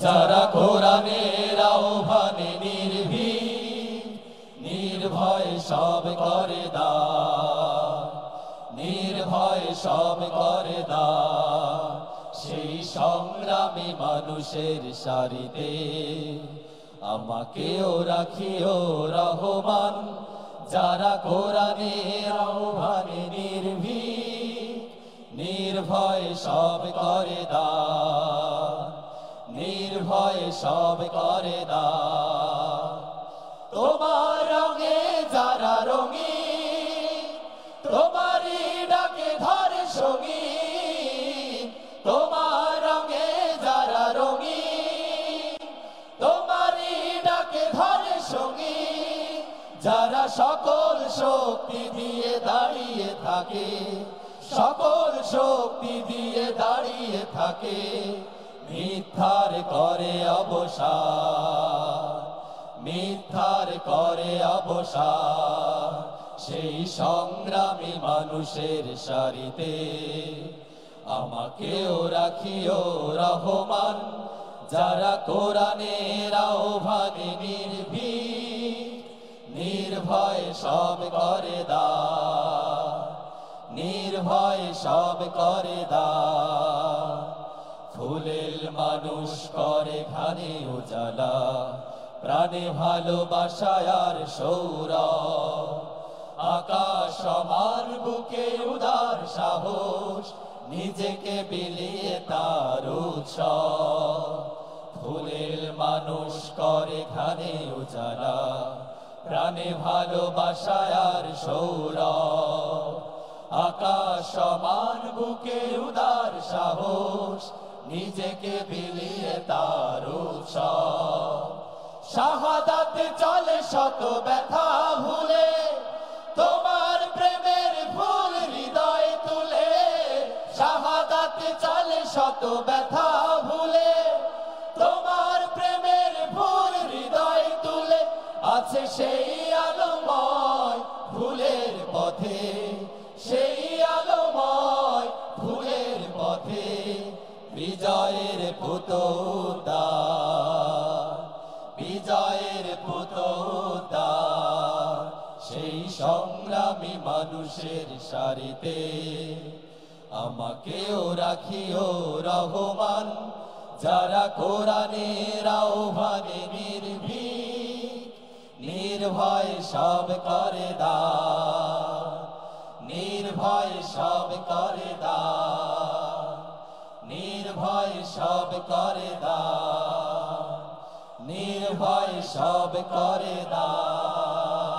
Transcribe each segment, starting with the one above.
যারা কোরআনের আহ্বানে নির্ভীক, নির্ভয় সব করে দান, নির্ভয় সব করে দান। সেই সংগ্রামী মানুষের সারিতে আমাকেও রাখিও রহমান। যারা কোরআনের আহ্বানে নির্ভীক, নির্ভয় সব করে দান, নির্ভয় সব করে দান। তোমার রঙে যারা রঙিন, তোমারই ডাকে ধরে সঙ্গী। তোমার রঙে যারা রঙিন, তোমারই ডাকে ধরে সঙ্গী। যারা সকল শক্তি দিয়ে দাঁড়িয়ে থাকে, সকল শক্তি দিয়ে দাঁড়িয়ে থাকে, মিথ্যার করে অবসান, মিথ্যার করে অবসান। সেই সংগ্রামী মানুষের সারিতে আমাকেও রাখিও রহমান। যারা কোরআনের আহ্বানে নির্ভীক, নির্ভয় সব করে দান, নির্ভয় সব করে দান। ফুলেল মানুষ করে ঘানে উজালা, প্রাণে ভালোবাসায় আর সৌরভ। আকাশ সমান বুকে উদার সাহস, নিজেকে বিলিয়ে তার উৎসব। ফুলেল মানুষ করে ঘানে উজালা, প্রাণে ভালোবাসায় আর সৌরভ। আকাশ সমান বুকে উদার সাহস, নিজেকে বিলিয়ে তার উৎসব। শাহাদাতে চলে শত ব্যথা ভুলে, তোমার প্রেমের ফুল হৃদয় তুলে। শাহাদাতে চলে শত ব্যথা ভুলে, তোমার প্রেমের ফুল হৃদয় তুলে। আছে সেই আলোময় ফুলের পথে, সেই আলোময় ফুলের পথে, বিজয়ের পুতোদ্দার, বিজয়ের পুতোদ্দার। সেই সংগ্রামী মানুষের সারিতে আমাকেও রাখিও রহমান। যারা কোরআনের আহ্বানে নির্ভীক, নির্ভয় সব করে দান, নির্ভয় সব করে দান, নির্ভয় সব করে দান, নির্ভয় সব করে দান।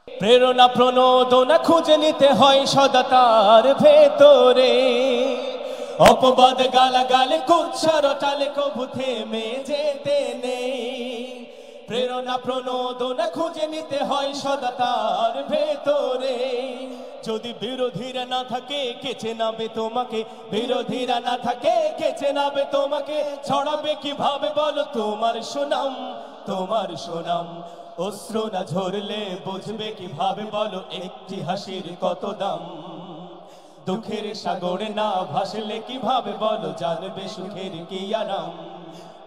প্রেরণা প্রণোদনা খুঁজে নিতে হয় সদা তার ভেতরে। অপবাদ গালাগালে কুৎসার টালে কবু থেমে যেতে নেই। প্রেরণা প্রণোদনা খুঁজে নিতে হয় সদা তার ভেতরে। যদি বিরোধীরা না থাকে কে চেনাবে তোমাকে, বিরোধীরা না থাকে কে চেনাবে তোমাকে। ছড়াবে কিভাবে বলো তোমার সুনাম, তোমার সুনাম। অশ্রু না ঝরলে বুঝবে কিভাবে বলো একটি হাসির কত দাম। দুঃখের সাগরে না ভাসলে কিভাবে বলো জানবে সুখের কি আরাম।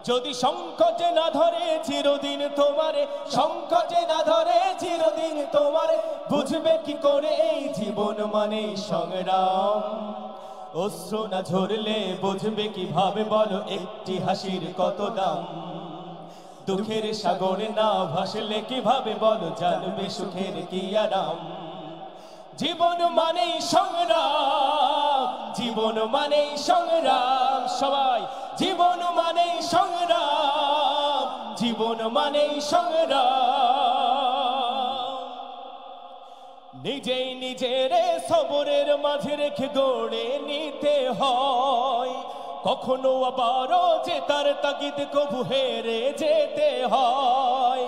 যদি সংকটে না ধরে চিরদিন তোমারে, সংকটে না ধরে চিরদিন তোমারে, বুঝবে কি করে এই জীবন মানে সংগ্রাম। অশ্রু না ঝরলে বুঝবে কিভাবে বলো একটি হাসির কত দাম। দুঃখের সাগরে না ভাসলে কিভাবে বলো জানবে সুখের কি আরাম। জীবন মানেই সংগ্রাম, জীবন মানেই সংগ্রাম। সবাই জীবন মানেই সংগ্রাম, জীবন মানেই সংগ্রাম। নিজেই নিজের সবরের মাঝে রেখে গড়ে নিতে হয়। কখনো আবারও জেতার তাগিদ কবু হেরে যেতে হয়।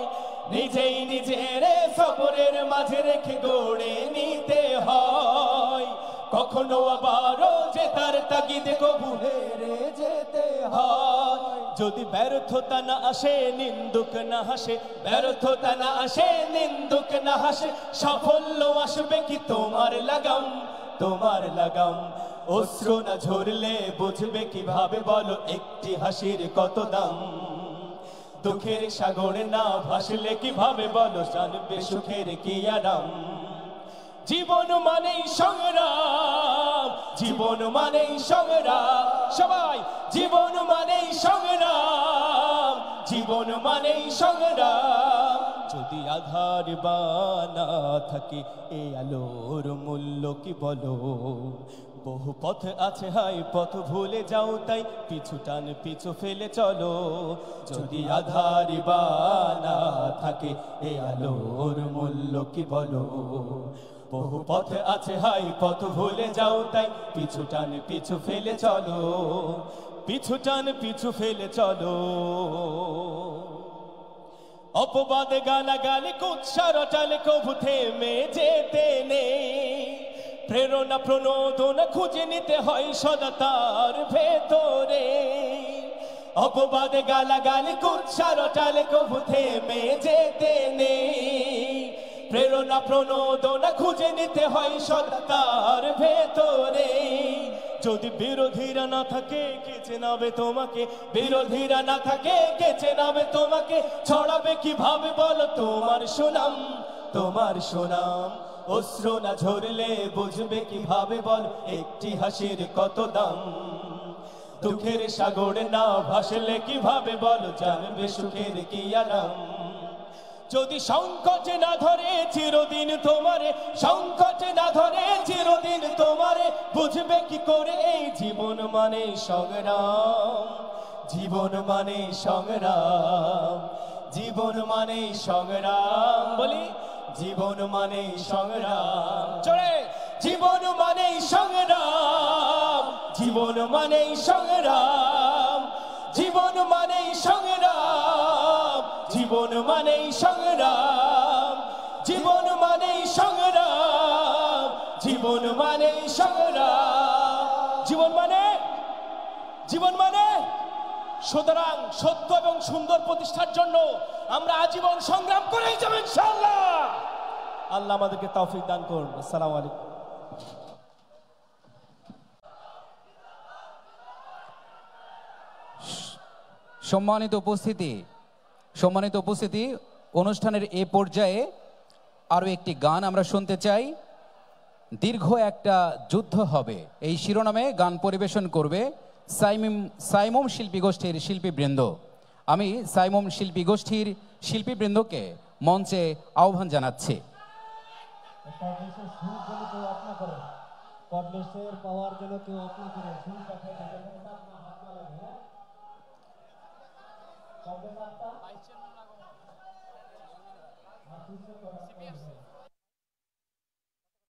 নিজেই নিজের সবরের মাঝে রেখে গড়ে নিতে হয়। কখনো আবারও জেতার তাগিদ কবু হেরে যেতে হয়। যদি ব্যর্থতা না আসে নিন্দুক না হাসে, ব্যর্থতা না আসে নিন্দুক না হাসে, সাফল্য আসবে কি তোমার লাগাম, তোমার লাগাম। অশ্রু না ঝরলে বুঝবে কিভাবে বলো একটি হাসির কত দাম দুঃখের সাগরে না ভাসলে কিভাবে বলো জানবে সুখের কি আরাম জীবন মানেই সংগ্রাম জীবন মানেই সংগ্রাম সবাই জীবন মানেই সংগ্রাম জীবন মানেই সংগ্রাম যদি আধার বা না থাকে এই আলোর মূল্য কি বলো বহু পথ আছে হাই পথ ভুলে যাও তাই পিছু টান পিছু ফেলে চলো যদি আধার বা না থাকে এই আলোর মূল্য কি বলো বহু পথ আছে হাই পথ ভুলে যাও তাই পিছু টান পিছু ফেলে চলো পিছু টান পিছু ফেলে চলো অপবাদ গালাগালি কুৎসারটালে কবু থেমে যেতে নেই প্রেরণা প্রণোদনা খুঁজে নিতে হয় সদা তার ভেতরে অপবাদ গালাগালি কুৎসারটালে কবু থেমে যেতে নেই প্রেরণা প্রণোদনা খুঁজে নিতে হয় সদা তার ভেতরে যদি বিরোধীরা না থাকে কে চেনাবে তোমাকে বিরোধীরা না থাকে কে চেনাবে তোমাকে ছড়াবে কিভাবে বলো তোমার সুনাম তোমার সুনাম অশ্রু না ঝরলে বুঝবে কিভাবে বল একটি হাসির কত দাম দুঃখের সাগরে না ভাসলে কিভাবে বল জানবে সুখের কি আরাম যদি সংকটে না ধরে চিরদিন তোমারে সংকটে না ধরে চিরদিন তোমারে বুঝবে কি করে এই জীবন মানে সংগ্রাম জীবন মানে সংগ্রাম জীবন মানে সংগ্রাম বলি জীবন মানে সংগ্রাম চলে জীবন মানে সংগ্রাম জীবন মানে সংগ্রাম জীবন মানে সংগ্রাম জীবন মানে সংগ্রাম জীবন মানে সংগ্রাম জীবন মানে সংগ্রাম জীবন মানে সুতরাং সত্য এবং সুন্দর প্রতিষ্ঠার জন্য আমরা আজীবন সংগ্রাম করেই যাব ইনশাআল্লাহ আল্লাহ আমাদেরকে তৌফিক দান করুন আসসালামু আলাইকুম সম্মানিত উপস্থিতি অনুষ্ঠানের এই পর্যায়ে আরো একটি গান আমরা শুনতে চাই দীর্ঘ একটা যুদ্ধ হবে এই শিরোনামে গান পরিবেশন করবে সাইমম শিল্পী গোষ্ঠীর শিল্পীবৃন্দ আমি সাইমম শিল্পী গোষ্ঠীর শিল্পীবৃন্দকে মঞ্চে আহ্বান জানাচ্ছি পাওয়ার জন্য কেউ আপনা করে CPS